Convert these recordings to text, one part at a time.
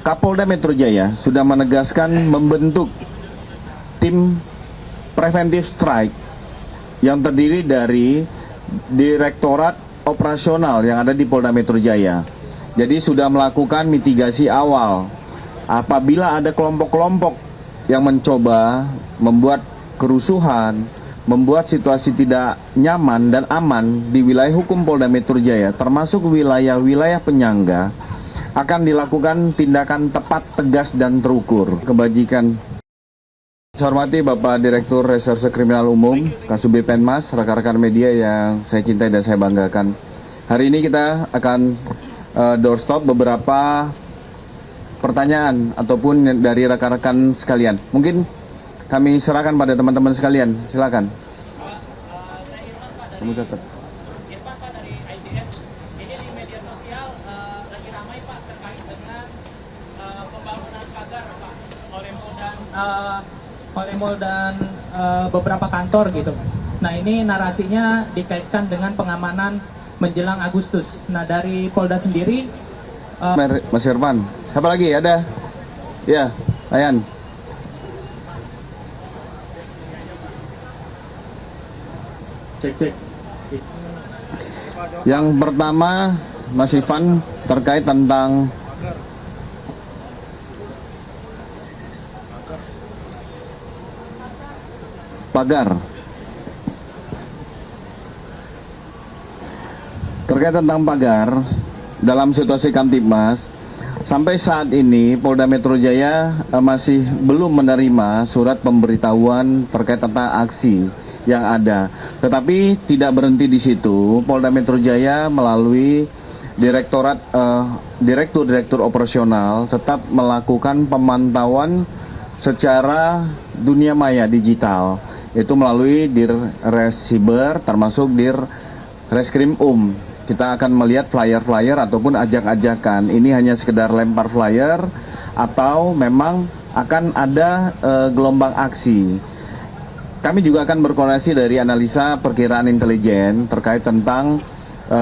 Kapolda Metro Jaya sudah menegaskan membentuk tim preventive strike yang terdiri dari Direktorat Operasional yang ada di Polda Metro Jaya. Jadi sudah melakukan mitigasi awal apabila ada kelompok-kelompok yang mencoba membuat kerusuhan, membuat situasi tidak nyaman dan aman di wilayah hukum Polda Metro Jaya, termasuk wilayah-wilayah penyangga, akan dilakukan tindakan tepat, tegas, dan terukur. Kebajikan. Saya hormati Bapak Direktur Reserse Kriminal Umum, Kasubdit Penmas, rekan-rekan media yang saya cintai dan saya banggakan. Hari ini kita akan doorstop beberapa pertanyaan ataupun dari rekan-rekan sekalian. Mungkin kami serahkan pada teman-teman sekalian. Silakan. Kamu catat. Irfan Pak dari IJM. Ini di media sosial lagi ramai Pak terkait dengan pembangunan pagar Pak oleh Mall dan beberapa kantor gitu. Nah ini narasinya dikaitkan dengan pengamanan menjelang Agustus. Nah dari Polda sendiri, Mas Irfan, siapa lagi? Ada? Ya, Ayan. cek. Yang pertama, Mas Irfan, terkait tentang pagar. Terkait tentang pagar, dalam situasi Kamtibmas, sampai saat ini Polda Metro Jaya masih belum menerima surat pemberitahuan terkait tentang aksi yang ada. Tetapi tidak berhenti di situ, Polda Metro Jaya melalui Direktur Operasional tetap melakukan pemantauan secara dunia maya digital, itu melalui Dirresiber termasuk Dirreskrim Kita akan melihat flyer-flyer ataupun ajak-ajakan. Ini hanya sekedar lempar flyer atau memang akan ada gelombang aksi. Kami juga akan berkoordinasi dari analisa perkiraan intelijen terkait tentang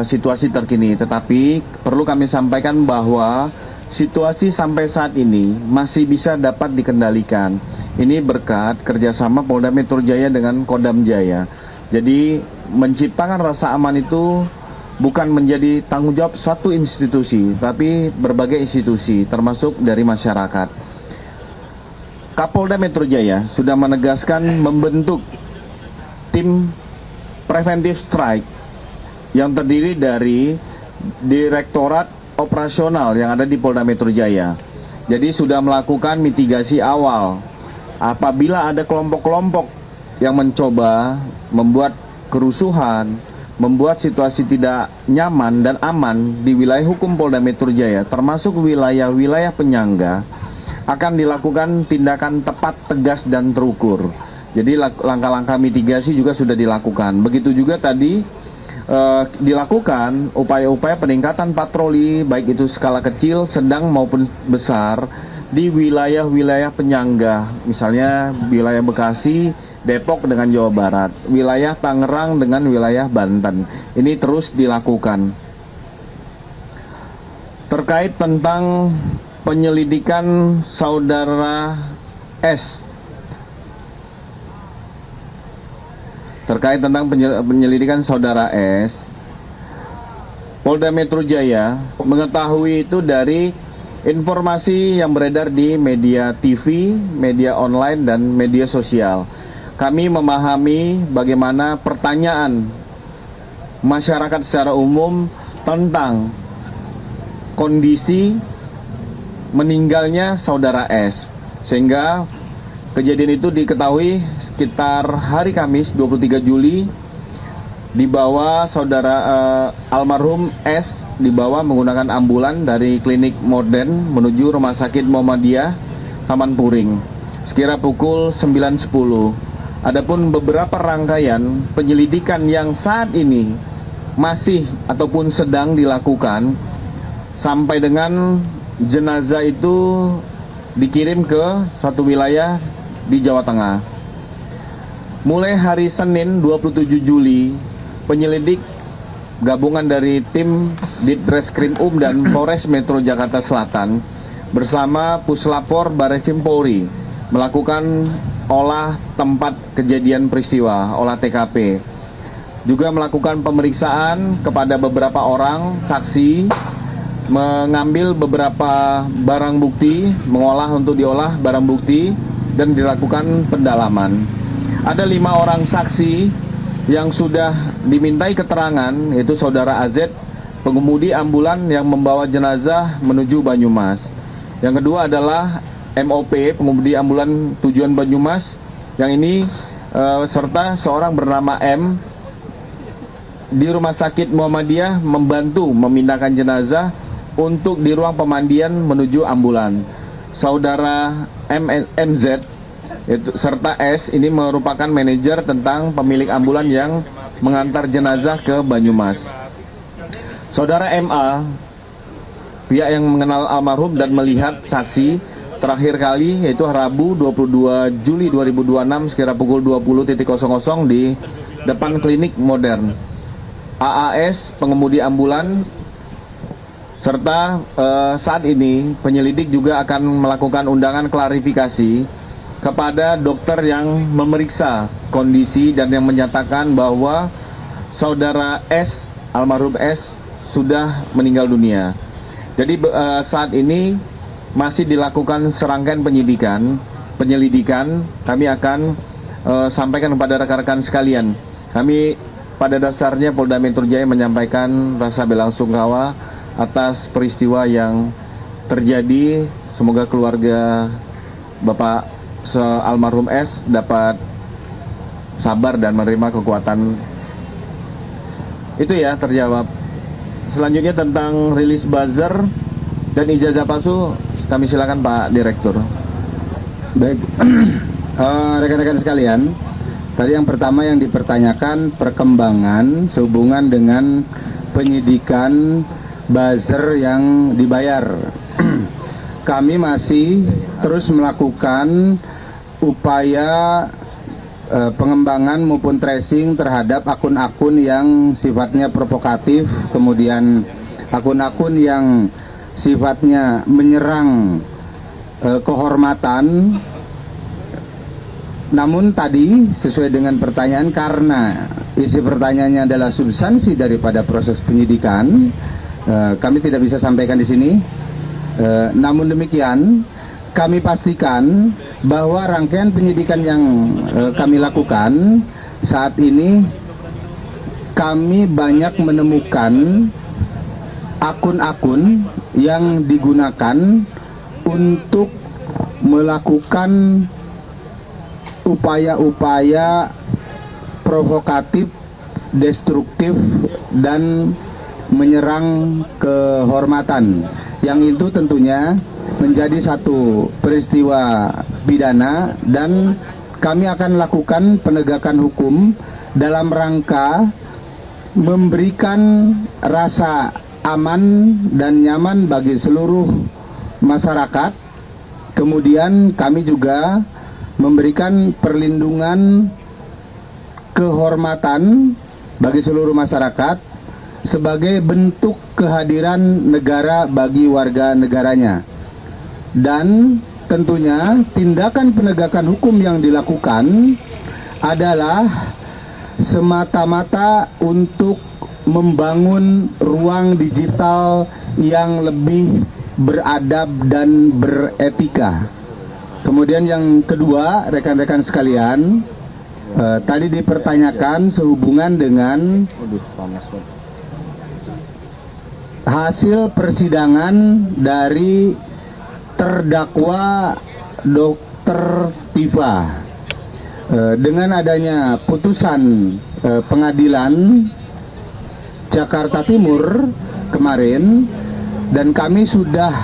situasi terkini. Tetapi perlu kami sampaikan bahwa situasi sampai saat ini masih bisa dapat dikendalikan. Ini berkat kerjasama Polda Metro Jaya dengan Kodam Jaya. Jadi menciptakan rasa aman itu bukan menjadi tanggung jawab satu institusi, tapi berbagai institusi, termasuk dari masyarakat. Kapolda Metro Jaya sudah menegaskan membentuk tim preventive strike yang terdiri dari Direktorat Operasional yang ada di Polda Metro Jaya. Jadi sudah melakukan mitigasi awal apabila ada kelompok-kelompok yang mencoba membuat kerusuhan, membuat situasi tidak nyaman dan aman di wilayah hukum Polda Metro Jaya, termasuk wilayah-wilayah penyangga, akan dilakukan tindakan tepat, tegas, dan terukur. Jadi langkah-langkah mitigasi juga sudah dilakukan. Begitu juga tadi dilakukan upaya-upaya peningkatan patroli, baik itu skala kecil, sedang maupun besar, di wilayah-wilayah penyangga, misalnya wilayah Bekasi, Depok dengan Jawa Barat, wilayah Tangerang dengan wilayah Banten. Ini terus dilakukan. Terkait tentang penyelidikan saudara S. Terkait tentang penyelidikan saudara S, Polda Metro Jaya mengetahui itu dari informasi yang beredar di media TV, media online, dan media sosial. Kami memahami bagaimana pertanyaan masyarakat secara umum tentang kondisi meninggalnya saudara S, sehingga kejadian itu diketahui sekitar hari Kamis 23 Juli, dibawa saudara almarhum S dibawa menggunakan ambulan dari klinik modern menuju Rumah Sakit Muhammadiyah Taman Puring sekira pukul 9.10. Adapun beberapa rangkaian penyelidikan yang saat ini masih ataupun sedang dilakukan sampai dengan jenazah itu dikirim ke suatu wilayah di Jawa Tengah. Mulai hari Senin 27 Juli, penyelidik gabungan dari tim Ditreskrim dan Polres Metro Jakarta Selatan bersama Puslapor Barreskrim Polri melakukan olah tempat kejadian peristiwa, olah TKP. Juga melakukan pemeriksaan kepada beberapa orang saksi, mengambil beberapa barang bukti, mengolah untuk diolah barang bukti, dan dilakukan pendalaman. Ada 5 orang saksi yang sudah dimintai keterangan, yaitu saudara AZ, pengemudi ambulan yang membawa jenazah menuju Banyumas. Yang kedua adalah MOP, pengemudi ambulan tujuan Banyumas, yang ini serta seorang bernama M di Rumah Sakit Muhammadiyah membantu memindahkan jenazah untuk di ruang pemandian menuju ambulan. Saudara MZ serta S ini merupakan manajer tentang pemilik ambulan yang mengantar jenazah ke Banyumas. Saudara MA, pihak yang mengenal almarhum dan melihat saksi terakhir kali, yaitu Rabu 22 Juli 2026 sekira pukul 20.00 di depan klinik modern. AAS, pengemudi ambulan, serta saat ini penyelidik juga akan melakukan undangan klarifikasi kepada dokter yang memeriksa kondisi dan yang menyatakan bahwa saudara S, almarhum S, sudah meninggal dunia. Jadi saat ini masih dilakukan serangkaian penyelidikan. Kami akan sampaikan kepada rekan-rekan sekalian. Kami pada dasarnya Polda Metro Jaya menyampaikan rasa belasungkawa atas peristiwa yang terjadi. Semoga keluarga Bapak almarhum S dapat sabar dan menerima kekuatan. Itu ya, terjawab. Selanjutnya tentang rilis buzzer dan ijazah palsu, kami silakan Pak Direktur. Baik, rekan-rekan sekalian, tadi yang pertama yang dipertanyakan perkembangan sehubungan dengan penyidikan buzzer yang dibayar. Kami masih terus melakukan upaya pengembangan maupun tracing terhadap akun-akun yang sifatnya provokatif, kemudian akun-akun yang sifatnya menyerang kehormatan. Namun tadi sesuai dengan pertanyaan, karena isi pertanyaannya adalah substansi daripada proses penyidikan, kami tidak bisa sampaikan di sini. Namun demikian, kami pastikan bahwa rangkaian penyidikan yang kami lakukan saat ini, kami banyak menemukan akun-akun yang digunakan untuk melakukan upaya-upaya provokatif, destruktif, dan menyerang kehormatan. Yang itu tentunya menjadi satu peristiwa pidana, dan kami akan lakukan penegakan hukum dalam rangka memberikan rasa aman dan nyaman bagi seluruh masyarakat. Kemudian kami juga memberikan perlindungan kehormatan bagi seluruh masyarakat sebagai bentuk kehadiran negara bagi warga negaranya. Dan tentunya tindakan penegakan hukum yang dilakukan adalah semata-mata untuk membangun ruang digital yang lebih beradab dan beretika. Kemudian yang kedua, rekan-rekan sekalian, tadi dipertanyakan sehubungan dengan hasil persidangan dari terdakwa Dr. Tifa. Dengan adanya putusan pengadilan Jakarta Timur kemarin, dan kami sudah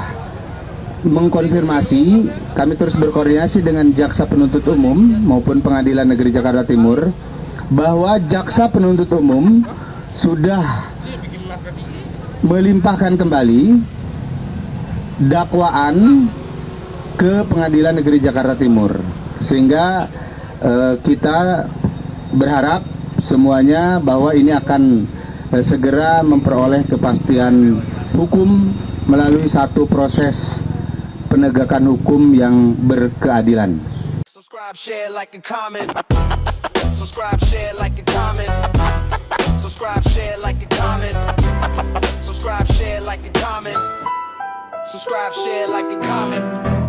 mengkonfirmasi, kami terus berkoordinasi dengan Jaksa Penuntut Umum maupun Pengadilan Negeri Jakarta Timur, bahwa Jaksa Penuntut Umum sudah melimpahkan kembali dakwaan ke Pengadilan Negeri Jakarta Timur, sehingga kita berharap semuanya bahwa ini akan segera memperoleh kepastian hukum melalui satu proses penegakan hukum yang berkeadilan. Subscribe, share, like, and comment. Subscribe, share, like, and comment. Subscribe, share, like, and comment. Subscribe, share, like, and comment. Subscribe, share, like, and comment.